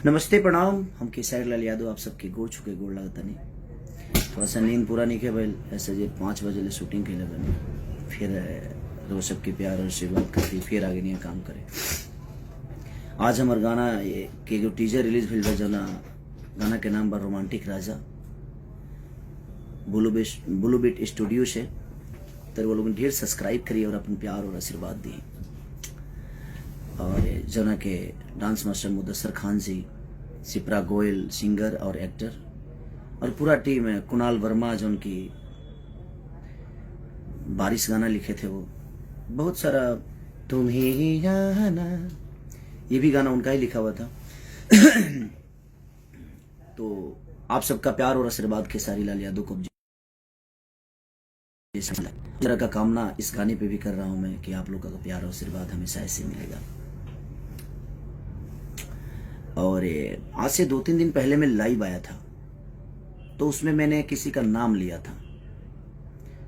नमस्ते प्रणाम। हम केसरी लाल यादव आप सबके गोड़ छुके गोड़ लगता नहीं। थोड़ा सा नींद पूरा नहीं के भाई, ऐसे जे 5 बजे ले शूटिंग के लिए बने, फिर रोज सबके प्यार और आशीर्वाद करती फिर आगे नहीं काम करे। आज हमार गाना के जो टीजर रिलीज भेल बा, जना गाना के नाम बा रोमांटिक राजा। ब्लू बीट स्टूडियो से तो वो लोग ढेर सब्सक्राइब करिए और अपन प्यार और आशीर्वाद दिए। और जना के डांस मास्टर मुदस्सर खान जी, सिप्रा गोयल सिंगर और एक्टर, और पूरा टीम है। कुणाल वर्मा जो उनकी बारिश गाना लिखे थे, वो बहुत सारा तुम्हें ही जाना, ये भी गाना उनका ही लिखा हुआ था। तो आप सबका प्यार और आशीर्वाद खेसारी लाल यादव को तरह का कामना इस गाने पे भी कर रहा हूं मैं कि आप लोगों का प्यार और आशीर्वाद हमेशा ऐसे मिलेगा। और आज से 2-3 दिन पहले मैं लाइव आया था, तो उसमें मैंने किसी का नाम लिया था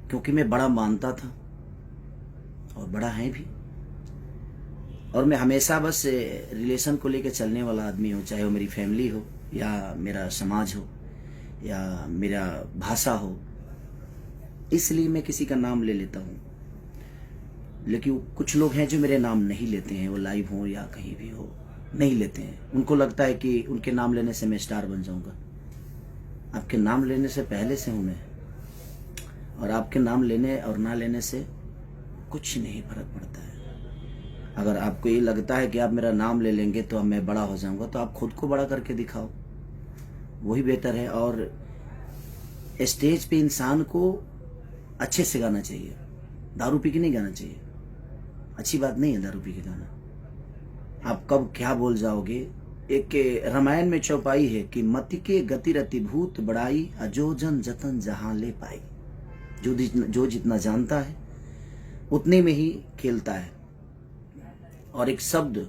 क्योंकि मैं बड़ा मानता था और बड़ा है भी। और मैं हमेशा बस रिलेशन को लेकर चलने वाला आदमी हूँ, चाहे वो मेरी फैमिली हो या मेरा समाज हो या मेरा भाषा हो, इसलिए मैं किसी का नाम ले लेता हूँ। लेकिन कुछ लोग हैं जो मेरे नाम नहीं लेते हैं, वो लाइव हो या कहीं भी हो नहीं लेते हैं। उनको लगता है कि उनके नाम लेने से मैं स्टार बन जाऊंगा। आपके नाम लेने से पहले से हूं मैं, और आपके नाम लेने और ना लेने से कुछ नहीं फर्क पड़ता है। अगर आपको ये लगता है कि आप मेरा नाम ले लेंगे तो मैं बड़ा हो जाऊंगा, तो आप खुद को बड़ा करके दिखाओ, वही बेहतर है। और स्टेज पे इंसान को अच्छे से गाना चाहिए, दारू पी के नहीं गाना चाहिए। अच्छी बात नहीं है दारू पी के गाना। आप कब क्या बोल जाओगे। एक रामायण में चौपाई है कि मति के गति रति भूत बड़ाई, अजो जन जतन जहां ले पाई। जो जितना जानता है उतने में ही खेलता है। और एक शब्द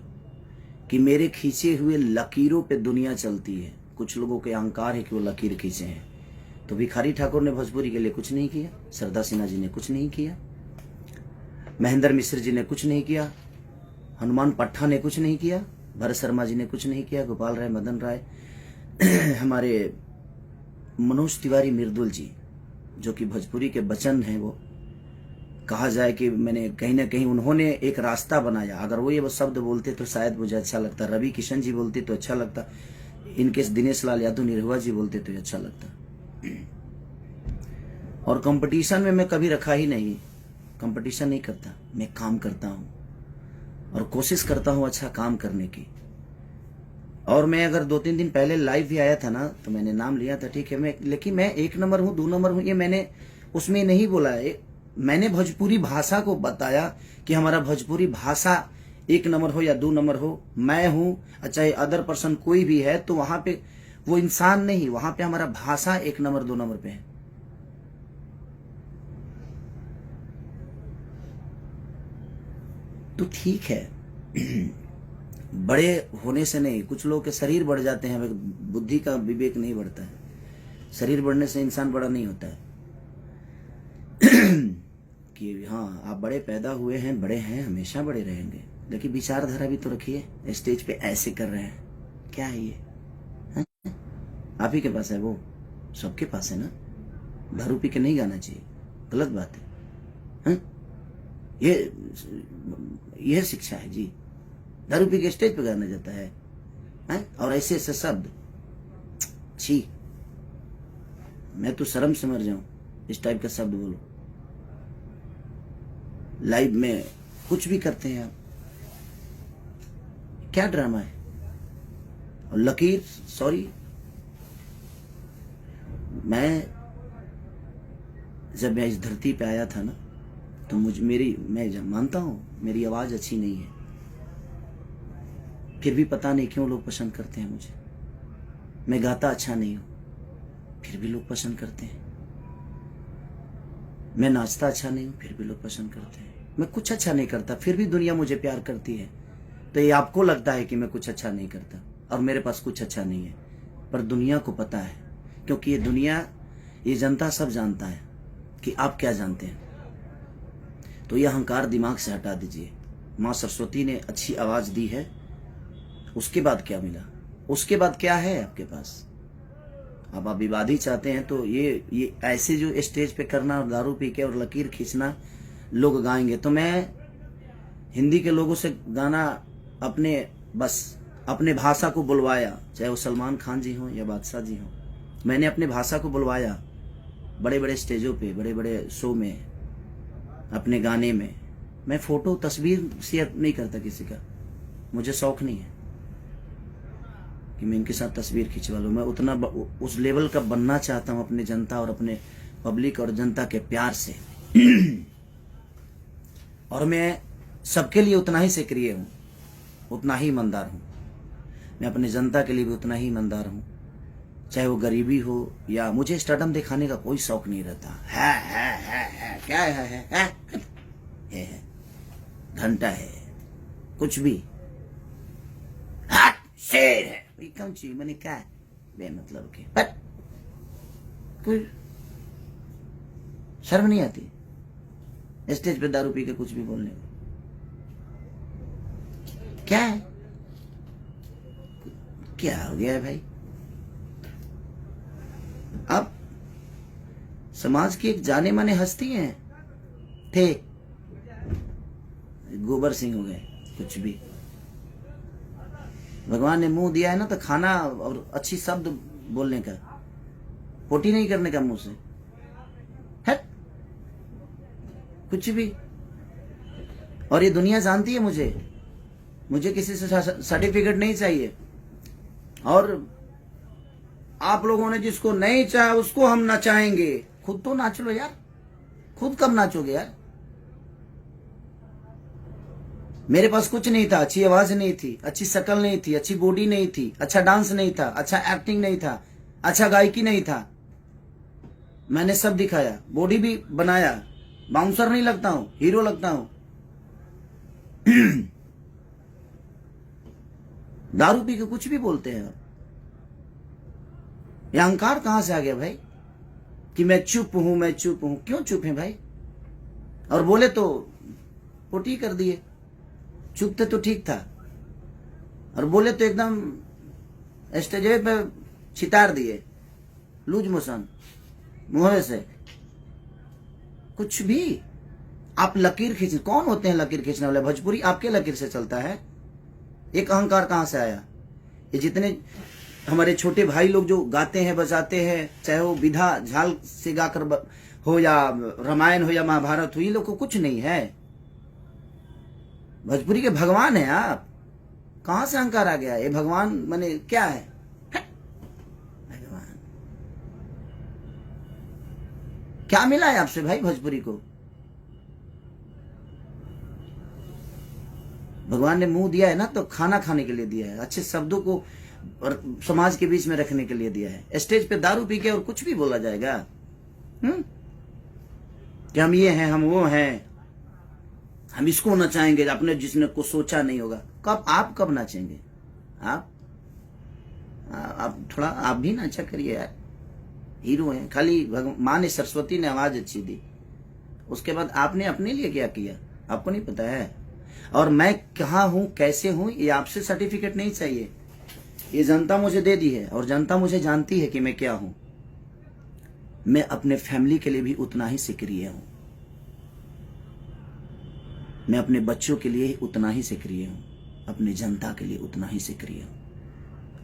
कि मेरे खींचे हुए लकीरों पे दुनिया चलती है। कुछ लोगों के अहंकार है कि वो लकीर खींचे हैं। तो भिखारी ठाकुर ने भोजपुरी के लिए कुछ नहीं किया, सरदा सिन्हा जी ने कुछ नहीं किया, महेंद्र मिश्र जी ने कुछ नहीं किया, हनुमान पट्टा ने कुछ नहीं किया, भरत शर्मा जी ने कुछ नहीं किया, गोपाल राय, मदन राय, हमारे मनोज तिवारी मिर्दुल जी जो कि भोजपुरी के बचन हैं, वो कहा जाए कि मैंने कहीं ना कहीं उन्होंने एक रास्ता बनाया। अगर वो ये शब्द बोलते तो शायद मुझे अच्छा लगता, रवि किशन जी बोलते तो अच्छा लगता, इनके दिनेश लाल यादव निरहुआ जी बोलते तो अच्छा लगता। और कंपटीशन में मैं कभी रखा ही नहीं, कंपटीशन नहीं करता, मैं काम करता हूं और कोशिश करता हूं अच्छा काम करने की। और मैं अगर 2-3 दिन पहले लाइव भी आया था ना, तो मैंने नाम लिया था, ठीक है, लेकिन मैं 1 नंबर हूं 2 नंबर हूं ये मैंने उसमें नहीं बोला है। मैंने भोजपुरी भाषा को बताया कि हमारा भोजपुरी भाषा 1 नंबर हो या 2 नंबर हो, मैं हूं चाहे अदर पर्सन कोई भी है, तो वहां पे वो इंसान नहीं, वहां पे हमारा भाषा 1 नंबर 2 नंबर पे है। तो ठीक है, बड़े होने से नहीं, कुछ लोगों के शरीर बढ़ जाते हैं, बुद्धि का विवेक नहीं बढ़ता है। शरीर बढ़ने से इंसान बड़ा नहीं होता है। कि हाँ आप बड़े पैदा हुए हैं, बड़े हैं, हमेशा बड़े रहेंगे, लेकिन विचारधारा भी तो रखिए। स्टेज पे ऐसे कर रहे हैं, क्या है ये? आप ही के पास है, वो सबके पास है ना। दारू पी के नहीं गाना चाहिए, गलत बात है। यह शिक्षा है जी। दारू पी के स्टेज पे गाना जाता है, और ऐसे ऐसे शब्द, छी, मैं तो शर्म से मर जाऊं इस टाइप का शब्द बोलो। लाइव में कुछ भी करते हैं आप, क्या ड्रामा है। और लकीर, सॉरी, मैं जब मैं इस धरती पे आया था ना, तो मैं मानता हूं मेरी आवाज अच्छी नहीं है, फिर भी पता नहीं क्यों लोग पसंद करते हैं मुझे। मैं गाता अच्छा नहीं हूं, फिर भी लोग पसंद करते हैं। मैं नाचता अच्छा नहीं हूं, फिर भी लोग पसंद करते हैं। मैं कुछ अच्छा नहीं करता, फिर भी दुनिया मुझे प्यार करती है। तो ये आपको लगता है कि मैं कुछ अच्छा नहीं करता और मेरे पास कुछ अच्छा नहीं है, पर दुनिया को पता है, क्योंकि ये दुनिया, ये जनता सब जानता है कि आप क्या जानते हैं। तो ये अहंकार दिमाग से हटा दीजिए। माँ सरस्वती ने अच्छी आवाज दी है, उसके बाद क्या मिला? उसके बाद क्या है आपके पास? अब आप विवादी चाहते हैं तो ये ऐसे जो स्टेज पे करना और दारू पी के और लकीर खींचना लोग गाएंगे, तो मैं हिंदी के लोगों से गाना अपने भाषा को बुलवाया, चाहे वो सलमान खान जी हों या बादशाह जी हों। मैंने अपने भाषा को बुलवाया बड़े बड़े स्टेजों पे, बड़े बड़े शो में, अपने गाने में। मैं फोटो तस्वीर शेयर नहीं करता किसी का, मुझे शौक नहीं है कि मैं इनके साथ तस्वीर खिंचवा लूं। मैं उतना उस लेवल का बनना चाहता हूं अपने जनता और अपने पब्लिक और जनता के प्यार से। और मैं सबके लिए उतना ही सक्रिय हूं, उतना ही ईमानदार हूं। मैं अपने जनता के लिए भी उतना ही ईमानदार हूं, चाहे वो गरीबी हो या मुझे स्टारडम दिखाने का कोई शौक नहीं रहता। है क्या है घंटा है कुछ भी, शेर है कौन ची मैंने क्या बेमतलब के, पर कोई शर्म नहीं आती स्टेज पे दारू पी के कुछ भी बोलने में? क्या है, क्या हो गया है भाई? आप समाज की एक जाने माने हस्ती हैं, थे, गोबर सिंह हो गए कुछ भी। भगवान ने मुंह दिया है ना तो खाना और अच्छी शब्द बोलने का, पोटी नहीं करने का मुंह से, है कुछ भी। और ये दुनिया जानती है मुझे किसी से सर्टिफिकेट नहीं चाहिए। और आप लोगों ने जिसको नहीं चाहा उसको हम नचाएंगे। खुद तो नाच लो यार, खुद कब नाचोगे यार? मेरे पास कुछ नहीं था, अच्छी आवाज नहीं थी, अच्छी शक्ल नहीं थी, अच्छी बॉडी नहीं थी, अच्छा डांस नहीं था, अच्छा एक्टिंग नहीं था, अच्छा गायकी नहीं था। मैंने सब दिखाया, बॉडी भी बनाया, बाउंसर नहीं लगता हूं, हीरो लगता हूं। दारू पी के कुछ भी बोलते हैं आप। ये अहंकार कहां से आ गया भाई कि मैं चुप हूं? क्यों चुप है भाई? और बोले तो पोटी कर दिए, चुप थे तो ठीक था, और बोले तो एकदम स्टेज पे छितार दिए, लूज मोशन मुंह से। कुछ भी आप लकीर खींच, कौन होते हैं लकीर खींचने वाले? भोजपुरी आपके लकीर से चलता है। एक अहंकार कहां से आया? ये जितने हमारे छोटे भाई लोग जो गाते हैं बजाते हैं, चाहे वो विधा झाल से गाकर हो या रामायण हो या महाभारत हो, ये लोग को कुछ नहीं है। भोजपुरी के भगवान है आप। कहां से अहंकार आ गया? ये भगवान माने क्या है? भगवान क्या मिला है आपसे भाई भोजपुरी को? भगवान ने मुंह दिया है ना तो खाना खाने के लिए दिया है, अच्छे शब्दों को और समाज के बीच में रखने के लिए दिया है। स्टेज पे दारू पी के और कुछ भी बोला जाएगा कि हम ये हैं, हम वो हैं, हम इसको नचाएंगे, अपने जिसने को सोचा नहीं होगा। आप कब नाचेंगे? आप थोड़ा आप भी नाचा करिए यार, हीरो हैं। खाली माँ ने, सरस्वती ने आवाज अच्छी दी, उसके बाद आपने अपने लिए क्या किया आपको नहीं पता है। और मैं कहाँ हूं, कैसे हूं, ये आपसे सर्टिफिकेट नहीं चाहिए, ये जनता मुझे दे दी है। और जनता मुझे जानती है कि मैं क्या हूं। मैं अपने फैमिली के लिए भी उतना ही सक्रिय हूं, मैं अपने बच्चों के लिए उतना ही सक्रिय हूं, अपने जनता के लिए उतना ही सक्रिय हूं,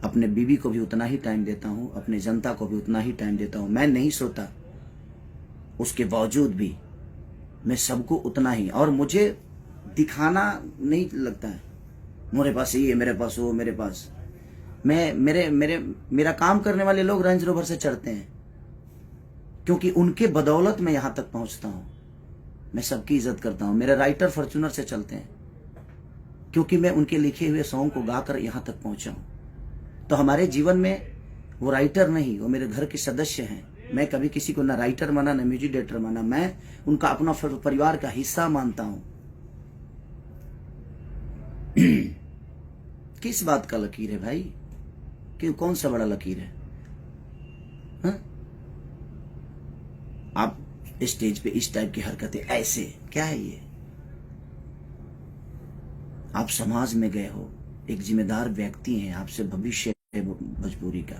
अपने बीवी को भी उतना ही टाइम देता हूं, अपने जनता को भी उतना ही टाइम देता हूं। मैं नहीं सोता, उसके बावजूद भी मैं सबको उतना ही। और मुझे दिखाना नहीं लगता है मेरे पास ये, मेरे पास वो, मेरे पास मेरा काम करने वाले लोग रेंज रोवर से चढ़ते हैं, क्योंकि उनके बदौलत मैं यहां तक पहुंचता हूं। मैं सबकी इज्जत करता हूं। मेरे राइटर फॉर्च्यूनर से चलते हैं, क्योंकि मैं उनके लिखे हुए सॉन्ग को गाकर यहां तक पहुंचा हूं। तो हमारे जीवन में वो राइटर नहीं, वो मेरे घर के सदस्य हैं। मैं कभी किसी को ना राइटर माना ना म्यूजिक डायरेक्टर माना, मैं उनका अपना परिवार का हिस्सा मानता हूं। किस बात का लकीर है भाई? कि कौन सा बड़ा लकीर है? हा? आप स्टेज पे इस टाइप की हरकतें, ऐसे क्या है ये? आप समाज में गए हो, एक जिम्मेदार व्यक्ति हैं, आपसे भविष्य भोजपुरी का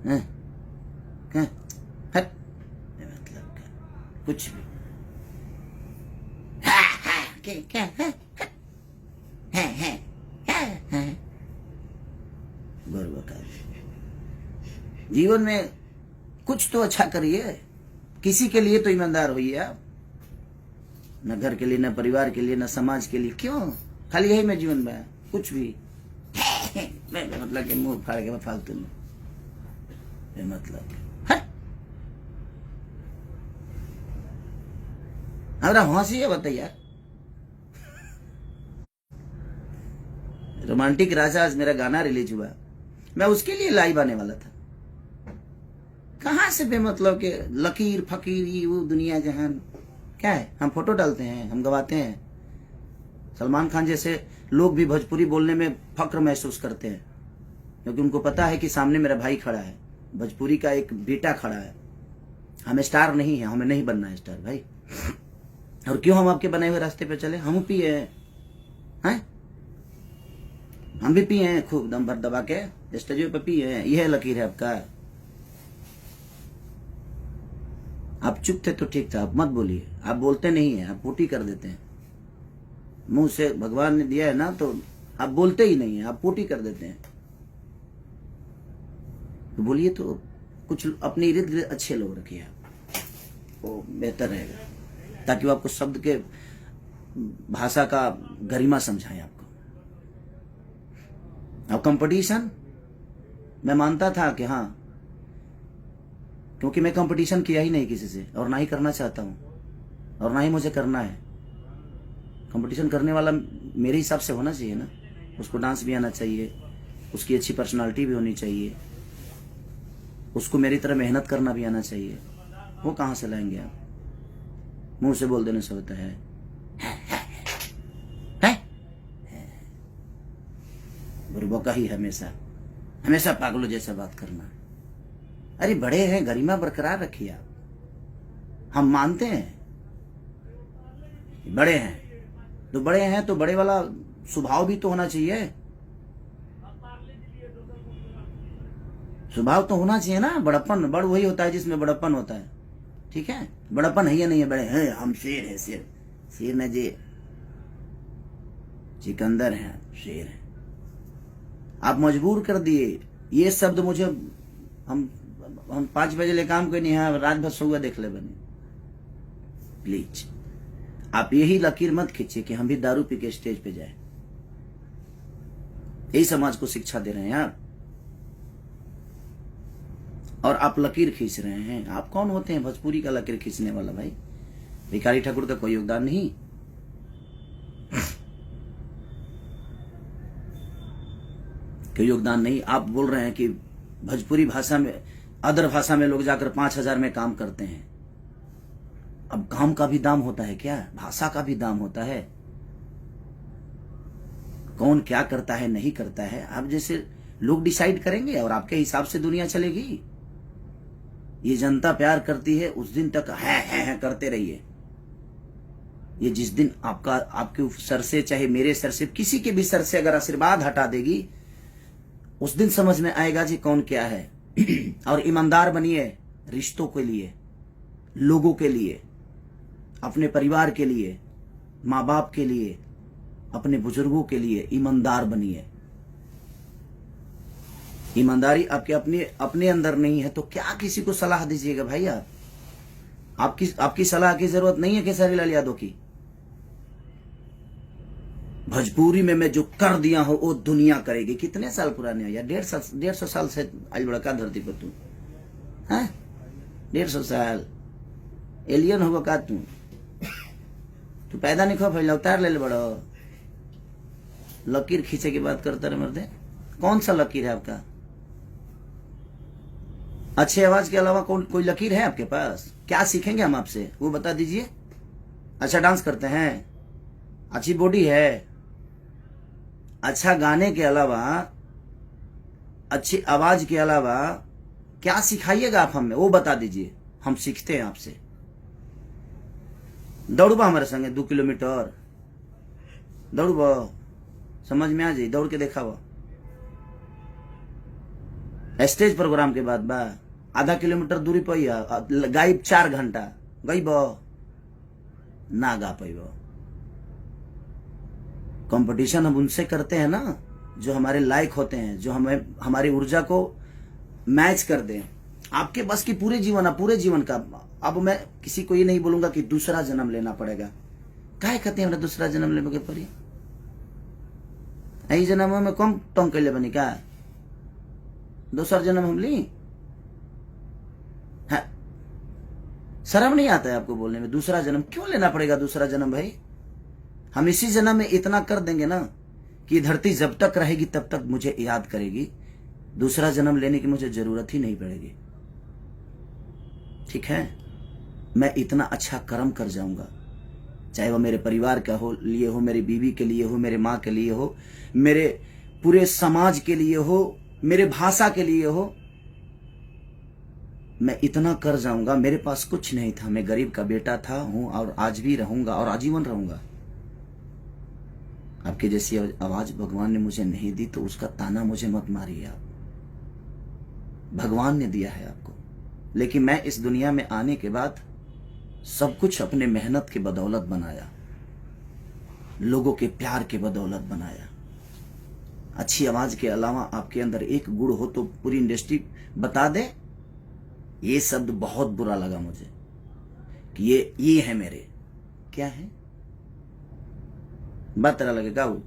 हैं? हैं? हट, मतलब का कुछ भी क्या गौरव का जीवन में कुछ तो अच्छा करिए, किसी के लिए तो ईमानदार होइए आप, न घर के लिए, न परिवार के लिए, न समाज के लिए। क्यों खाली यही में जीवन में कुछ भी मतलब कि मुंह फाड़ के फालतू में मतलब हमारा हंसी है बताइए यार। रोमांटिक राजा आज मेरा गाना रिलीज हुआ, मैं उसके लिए लाइव आने वाला था। कहां से बेमतलब के लकीर फकीर ये वो दुनिया जहान क्या है। हम फोटो डालते हैं, हम गवाते हैं। सलमान खान जैसे लोग भी भोजपुरी बोलने में फक्र महसूस करते हैं, क्योंकि उनको पता है कि सामने मेरा भाई खड़ा है, भोजपुरी का एक बेटा खड़ा है। हमें स्टार नहीं है, हमें नहीं बनना है स्टार भाई। और क्यों हम आपके बनाए हुए रास्ते पे चले? हम पिए हैं, हम भी पिए हैं खूब दम भर दबा के स्टेज पे पिए हैं। यह लकीर है आपका। आप चुप थे तो ठीक था, आप मत बोलिए। आप बोलते नहीं है, आप पोटी कर देते हैं। मुंह से भगवान ने दिया है ना, तो आप बोलते ही नहीं है, आप पोटी कर देते हैं। तो बोलिए तो कुछ अपने इर्द गिर्द अच्छे लोग रखिए आप, वो बेहतर रहेगा, ताकि वो आपको शब्द के भाषा का गरिमा समझाएं आपको। अब कंपटीशन मैं मानता था कि हाँ, क्योंकि मैं कंपटीशन किया ही नहीं किसी से, और ना ही करना चाहता हूं, और ना ही मुझे करना है। कंपटीशन करने वाला मेरे हिसाब से होना चाहिए ना, उसको डांस भी आना चाहिए, उसकी अच्छी पर्सनालिटी भी होनी चाहिए, उसको मेरी तरह मेहनत करना भी आना चाहिए। वो कहां से लाएंगे आप? मुंह से बोल देने से होता है? बुरबका ही हमेशा हमेशा पागलों जैसा बात करना। अरे बड़े हैं, गरिमा बरकरार रखिए आप। हम मानते हैं बड़े हैं, तो बड़े हैं तो बड़े वाला स्वभाव भी तो होना चाहिए। स्वभाव तो होना चाहिए ना। बड़प्पन, बड़ वही होता है जिसमें बड़प्पन होता है। ठीक है, बड़प्पन है या नहीं है? बड़े हैं, हम शेर है, शेर शेर न जी, सिकंदर हैं, शेर है। आप मजबूर कर दिए ये शब्द मुझे। हम 5 बजे ले काम कोई नहीं है, रात भर सोगा देख ले बने। प्लीज आप यही लकीर मत खींचिए कि हम भी दारू पी के स्टेज पे जाए। यही समाज को शिक्षा दे रहे हैं आप, और आप लकीर खींच रहे हैं। आप कौन होते हैं भोजपुरी का लकीर खींचने वाला भाई? भिखारी ठाकुर का कोई योगदान नहीं। कोई योगदान नहीं। आप बोल रहे हैं कि भोजपुरी भाषा में, अदर भाषा में लोग जाकर 5,000 में काम करते हैं। अब काम का भी दाम होता है क्या? भाषा का भी दाम होता है। कौन क्या करता है नहीं करता है, आप जैसे लोग डिसाइड करेंगे और आपके हिसाब से दुनिया चलेगी। ये जनता प्यार करती है, उस दिन तक है करते रहिए। ये जिस दिन आपके सर से, चाहे मेरे सर से, किसी के भी सर से अगर आशीर्वाद हटा देगी, उस दिन समझ में आएगा जी कौन क्या है। और ईमानदार बनिए रिश्तों के लिए, लोगों के लिए, अपने परिवार के लिए, माँ बाप के लिए, अपने बुजुर्गों के लिए ईमानदार बनिए। ईमानदारी आपके अपने अंदर नहीं है तो क्या किसी को सलाह दीजिएगा भाई? आपकी सलाह की जरूरत नहीं है केसरी लाल यादव की। भोजपुरी में मैं जो कर दिया हूं वो दुनिया करेगी। कितने साल पुराने हो यार? 150 साल से आज बड़का धरती पर तू है। 150 साल एलियन होगा का तू पैदा नहीं खो फैला उतार ले बड़ो। लकीर खींचे की बात करता रहे मर्दे। कौन सा लकीर है आपका? अच्छे आवाज के अलावा कोई लकीर है आपके पास? क्या सीखेंगे हम आपसे, वो बता दीजिए। अच्छा डांस करते हैं, अच्छी बॉडी है, अच्छा गाने के अलावा, अच्छी आवाज के अलावा क्या सिखाइएगा आप हमें, वो बता दीजिए, हम सीखते हैं आपसे। दौड़बा हमारे संगे 2 किलोमीटर दौड़बा, समझ में आ जाए, दौड़ के देखा स्टेज प्रोग्राम के बाद बा आधा किलोमीटर दूरी पर गाई 4 घंटा गई ना गा पैब। कंपटीशन हम उनसे करते हैं ना जो हमारे लायक होते हैं, जो हमें हमारी ऊर्जा को मैच कर दें। आपके बस की पूरे जीवन का। अब मैं किसी को ये नहीं बोलूंगा कि दूसरा जन्म लेना पड़ेगा। काहे कहते हैं हमरा दूसरा जन्म लेने के पड़ी? यही जन्म में कम टंग कैले बनी का दूसरा जन्म हम ली? है शर्म नहीं आता है आपको बोलने में? दूसरा जन्म क्यों लेना पड़ेगा? दूसरा जन्म भाई हम इसी जन्म में इतना कर देंगे ना कि धरती जब तक रहेगी तब तक मुझे याद करेगी। दूसरा जन्म लेने की मुझे जरूरत ही नहीं पड़ेगी। ठीक है, मैं इतना अच्छा कर्म कर जाऊंगा, चाहे वो मेरे परिवार का हो लिए हो, मेरी बीवी के लिए हो, मेरे माँ के लिए हो, मेरे पूरे समाज के लिए हो, मेरे भाषा के लिए हो। मैं इतना कर जाऊंगा। मेरे पास कुछ नहीं था, मैं गरीब का बेटा था, हूं और आज भी रहूंगा और आजीवन रहूंगा। आपके जैसी आवाज भगवान ने मुझे नहीं दी तो उसका ताना मुझे मत मारिए आप। भगवान ने दिया है आपको, लेकिन मैं इस दुनिया में आने के बाद सब कुछ अपने मेहनत के बदौलत बनाया, लोगों के प्यार के बदौलत बनाया। अच्छी आवाज के अलावा आपके अंदर एक गुण हो तो पूरी इंडस्ट्री बता दे। ये शब्द बहुत बुरा लगा मुझे कि ये है मेरे। क्या है? बात तरह लगेगा वो।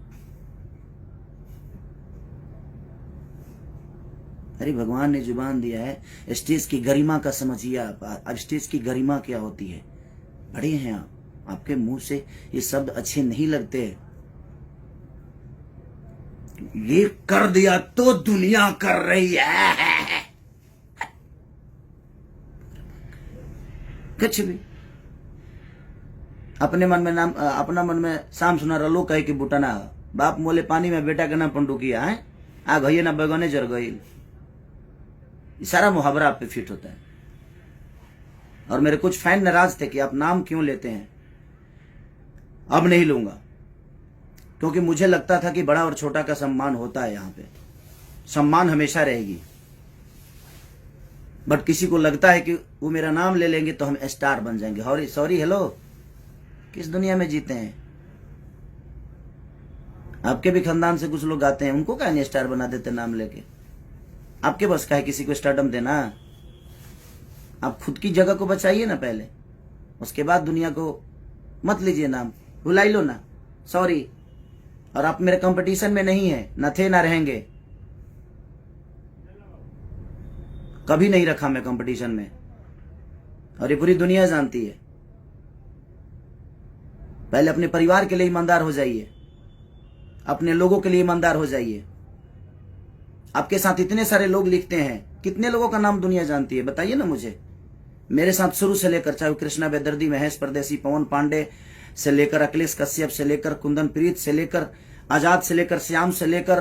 अरे भगवान ने जुबान दिया है। स्टेज की गरिमा का समझिए आप। अब स्टेज की गरिमा क्या होती है? बड़े हैं आप, आपके मुंह से ये शब्द अच्छे नहीं लगते। ये कर दिया तो दुनिया कर रही है। कुछ भी अपने मन में नाम, अपना मन में शाम सुना रलो कहे कि बुटना बाप मोले पानी में बेटा के नाम पंडुकिया है आ गई ना बगने जर गई। सारा मुहावरा आप पे फिट होता है। और मेरे कुछ फैन नाराज थे कि आप नाम क्यों लेते हैं। अब नहीं लूंगा, क्योंकि मुझे लगता था कि बड़ा और छोटा का सम्मान होता है। यहाँ पे सम्मान हमेशा रहेगी, बट किसी को लगता है कि वो मेरा नाम ले लेंगे तो हम स्टार बन जाएंगे। सॉरी हेलो, किस दुनिया में जीते हैं? आपके भी खानदान से कुछ लोग गाते हैं, उनको क्या नहीं स्टार बना देते नाम लेके? आपके बस का है किसी को स्टारडम देना? आप खुद की जगह को बचाइए ना पहले, उसके बाद दुनिया को मत लीजिए नाम, बुलाई लो ना। सॉरी, और आप मेरे कंपटीशन में नहीं है, न थे ना रहेंगे। कभी नहीं रखा मैं कंपटीशन में, और ये पूरी दुनिया जानती है। पहले अपने परिवार के लिए ईमानदार हो जाइए, अपने लोगों के लिए ईमानदार हो जाइए। आपके साथ इतने सारे लोग लिखते हैं, कितने लोगों का नाम दुनिया जानती है बताइए ना मुझे। मेरे साथ शुरू से लेकर, चाहे कृष्णा बेदर्दी, महेश परदेसी, पवन पांडे से लेकर अखिलेश कश्यप से लेकर कुंदन प्रीत से लेकर आजाद से लेकर श्याम से लेकर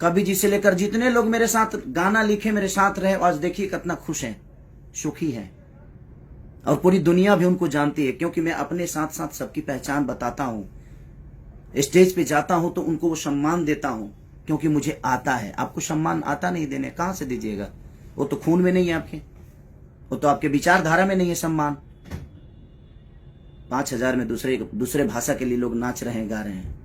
कवि जी से लेकर, जितने लोग मेरे साथ गाना लिखे, मेरे साथ रहे, आज देखिए कितना खुश हैं, सुखी हैं। और पूरी दुनिया भी उनको जानती है, क्योंकि मैं अपने साथ साथ सबकी पहचान बताता हूं। स्टेज पे जाता हूं तो उनको वो सम्मान देता हूं, क्योंकि मुझे आता है। आपको सम्मान आता नहीं देने, कहां से दीजिएगा? वो तो खून में नहीं है आपके, वो तो आपके विचारधारा में नहीं है सम्मान। 5000 में दूसरे भाषा के लिए लोग नाच रहे हैं, गा रहे हैं।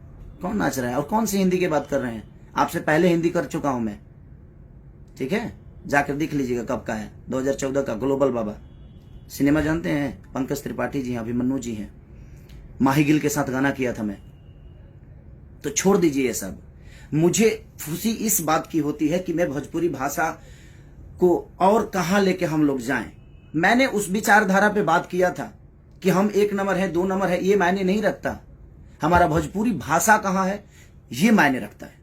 कौन नाच रहा है और कौन सी हिंदी की बात कर रहे हैं? आपसे पहले हिंदी कर चुका हूं मैं, ठीक है? जाकर देख लीजिएगा कब का है, 2014 का। ग्लोबल बाबा सिनेमा जानते हैं? पंकज त्रिपाठी जी हैं, अभिमन्यु जी हैं, माही गिल के साथ गाना किया था मैं। तो छोड़ दीजिए ये सब। मुझे खुशी इस बात की होती है कि मैं भोजपुरी भाषा को और कहां लेके हम लोग जाएं। मैंने उस विचारधारा पे बात किया था कि हम 1 नंबर है, 2 नंबर है, ये मायने नहीं रखता। हमारा भोजपुरी भाषा कहां है ये मायने रखता है।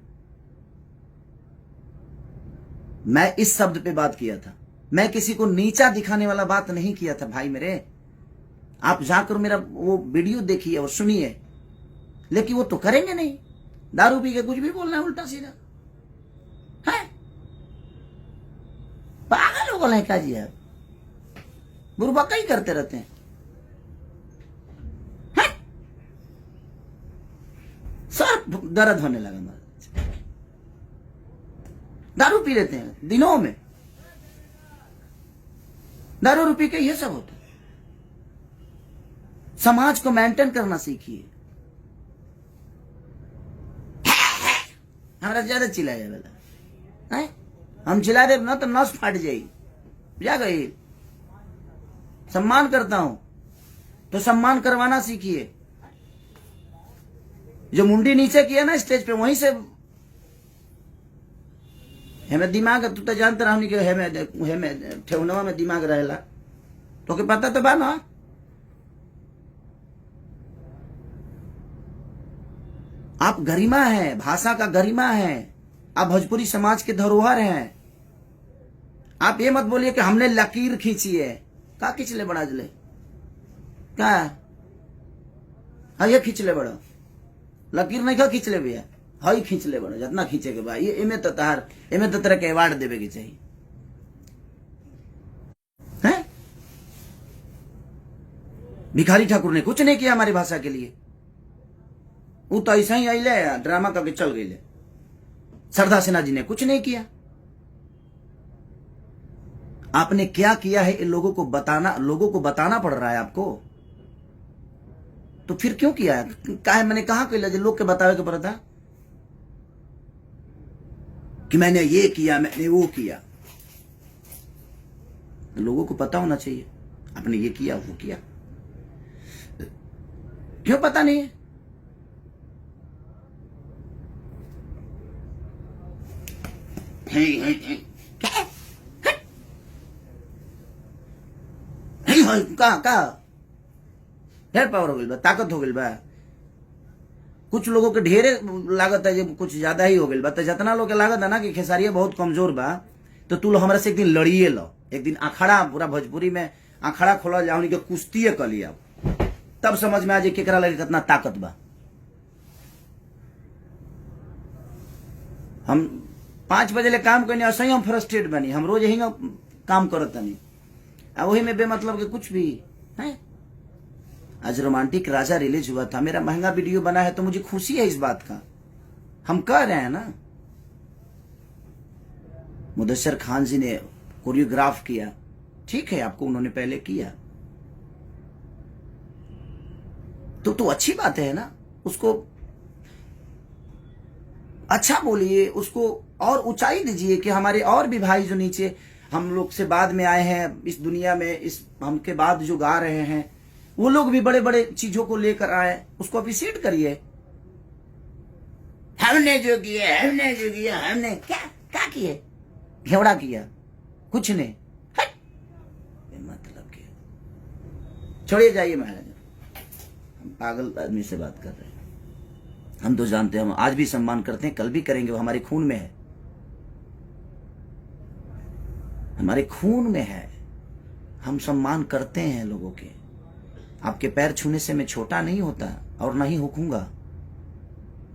मैं इस शब्द पे बात किया था, मैं किसी को नीचा दिखाने वाला बात नहीं किया था भाई मेरे। आप जाकर मेरा वो वीडियो देखिए और सुनिए, लेकिन वो तो करेंगे नहीं। दारू पी के कुछ भी बोलना है उल्टा सीधा है। पागल हो गए क्या जी आप? बुरबका ही करते रहते हैं। सर दर्द होने लगा मेरा। दारू पी लेते हैं दिनों में, दारू पी के ये सब होता है। समाज को मेंटेन करना सीखिए। हमारा ज्यादा चिल्लाया वाला है, हम चिल्ला दे ना तो नस फाट जाएगी। क्या गई, सम्मान करता हूं तो सम्मान करवाना सीखिए। जो मुंडी नीचे किया ना स्टेज पे, वहीं से हमें दिमाग, तू तो जानता रहा कि हमें ठेवनवा में दिमाग रहेला, तो के पता तो बा ना। आप गरिमा है, भाषा का गरिमा है, आप भोजपुरी समाज के धरोहर हैं। आप ये मत बोलिए कि हमने लकीर खींची है। का खींच ले बड़ा जले, क्या हाँ ये खींच ले बड़ा, लकीर नहीं का खींच ले भैया, हाई खींच ले बड़ा, जितना खींचे के भाई। इमे तो तरह के अवार्ड देवे के चाहिए हैं? भिखारी ठाकुर ने कुछ नहीं किया हमारी भाषा के लिए, वो तो ऐसा ही आइले ड्रामा करके चल गए। सरदार सिन्हा जी ने कुछ नहीं किया। आपने क्या किया है इन लोगों को बताना पड़ रहा है आपको, तो फिर क्यों किया है? मैंने कहा कि लोग के बतावे के पड़ा था कि मैंने ये किया, मैंने वो किया। लोगों को पता होना चाहिए आपने ये किया वो किया। क्यों पता नहीं है? का ढेर पावर हो गई बा, ताकत हो गई बा। कुछ लोगों के ढेरे लागत है, जब कुछ ज्यादा ही हो गई बा। तो जितना लोग के लागत है ना कि खेसारिया बहुत कमजोर बा, तो तू हमरा से एक दिन लड़िए लो, एक दिन अखाड़ा, पूरा भोजपुरी में अखाड़ा खोला जाओ, के कुश्ती कर लिया, तब समझ में आ जाए केकरा लगे कितना ताकत बा। हम 5 बजे ले काम करने ऐसे ही हम फ्रस्ट्रेट बनी, हम रोज यही काम करत नहीं, वही में बेमतलब के कुछ भी है। आज रोमांटिक राजा रिलीज हुआ था, मेरा महंगा वीडियो बना है, तो मुझे खुशी है इस बात का। हम कह रहे हैं ना, मुदस्सर खान जी ने कोरियोग्राफ किया, ठीक है, आपको उन्होंने पहले किया तो अच्छी बात है ना। उसको अच्छा बोलिए, उसको और ऊंचाई दीजिए कि हमारे और भी भाई जो नीचे हम लोग से बाद में आए हैं इस दुनिया में, इस हमके बाद जो गा रहे हैं, वो लोग भी बड़े बड़े चीजों को लेकर आए, उसको अप्रिशिएट करिए। हमने जो किया हमने क्या किए, घेवड़ा किया, कुछ नहीं, मतलब के छोड़िए, जाइए महाराज। हम पागल आदमी से बात कर रहे हैं। हम तो जानते हैं, हम आज भी सम्मान करते हैं, कल भी करेंगे, वो हमारे खून में है, हमारे खून में है। हम सम्मान करते हैं लोगों के। आपके पैर छूने से मैं छोटा नहीं होता और नहीं होऊंगा,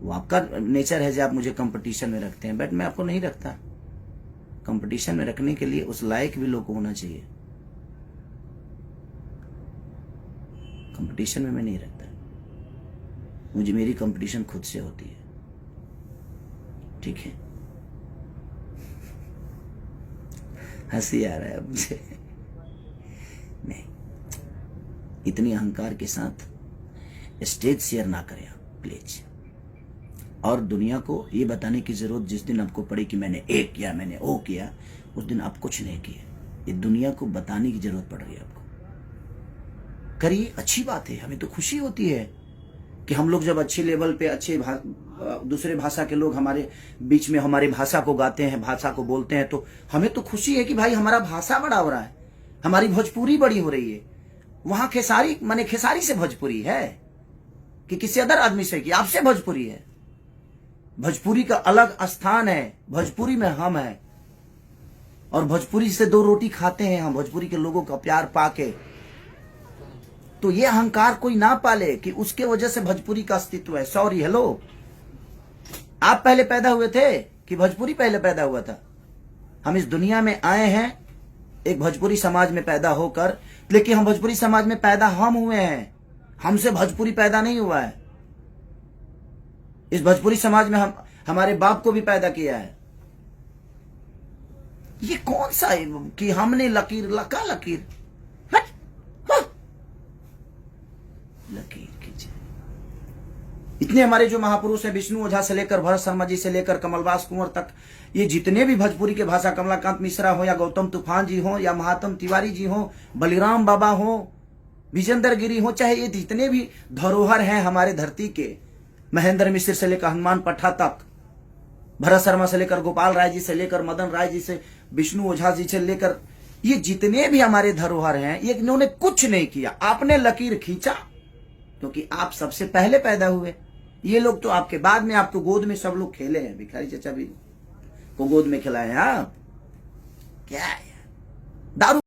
वो आपका नेचर है जो आप मुझे कंपटीशन में रखते हैं, बट मैं आपको नहीं रखता। कंपटीशन में रखने के लिए उस लायक भी लोग को होना चाहिए। कंपटीशन में मैं नहीं रखता, मुझे मेरी कंपटीशन खुद से होती है, ठीक है। हंसी आ रहा है अब मुझे। नहीं, इतनी अहंकार के साथ स्टेज शेयर ना करें आप प्लीज। और दुनिया को ये बताने की जरूरत जिस दिन आपको पड़े कि मैंने ये किया, मैंने वो किया, उस दिन आप कुछ नहीं किए। ये दुनिया को बताने की जरूरत पड़ रही है आपको। करिए, अच्छी बात है, हमें तो खुशी होती है कि हम लोग जब अच्छे लेवल पे, अच्छे दूसरे भाषा के लोग हमारे बीच में हमारी भाषा को गाते हैं, भाषा को बोलते हैं, तो हमें तो खुशी है कि भाई हमारा भाषा बड़ा हो रहा है, हमारी भोजपुरी बड़ी हो रही है। वहां खेसारी माने खेसारी से भोजपुरी है कि किसी अदर आदमी से, कि आपसे भोजपुरी है। भोजपुरी का अलग स्थान है, भोजपुरी में हम हैं, और भोजपुरी से 2 रोटी खाते हैं हम, भोजपुरी के लोगों का प्यार पाके। तो ये अहंकार कोई ना पाले कि उसके वजह से भोजपुरी का अस्तित्व है। सॉरी, हेलो, आप पहले पैदा हुए थे कि भोजपुरी पहले पैदा हुआ था? हम इस दुनिया में आए हैं एक भोजपुरी समाज में पैदा होकर, लेकिन हम भोजपुरी समाज में पैदा हम हुए हैं, हमसे भोजपुरी पैदा नहीं हुआ है। इस भोजपुरी समाज में हम हमारे बाप को भी पैदा किया है, ये कौन सा है कि हमने लकीर लका लकीर हट, हाँ। लकीर खींचे। इतने हमारे जो महापुरुष हैं, विष्णु ओझा से लेकर भरत शर्मा जी से लेकर कमलवास कुंवर तक, ये जितने भी भोजपुरी के भाषा, कमलाकांत मिश्रा हो या गौतम तूफान जी हो या महात्म तिवारी जी हो, बलिराम बाबा हो, विजेंद्र गिरी हो, चाहे ये जितने भी धरोहर हैं हमारे धरती के, महेंद्र मिश्र से लेकर हनुमान पट्टा तक, भरत शर्मा से लेकर गोपाल राय जी से लेकर मदन राय जी से विष्णु ओझा जी से लेकर, ये जितने भी हमारे धरोहर हैं, ये इन्होंने कुछ नहीं किया। आपने लकीर खींचा क्योंकि आप सबसे पहले पैदा हुए। ये लोग तो आपके बाद में, आपको गोद में सब लोग खेले हैं। भिखारी चाचा भी को गोद में खिलाए हैं आप। क्या है दारू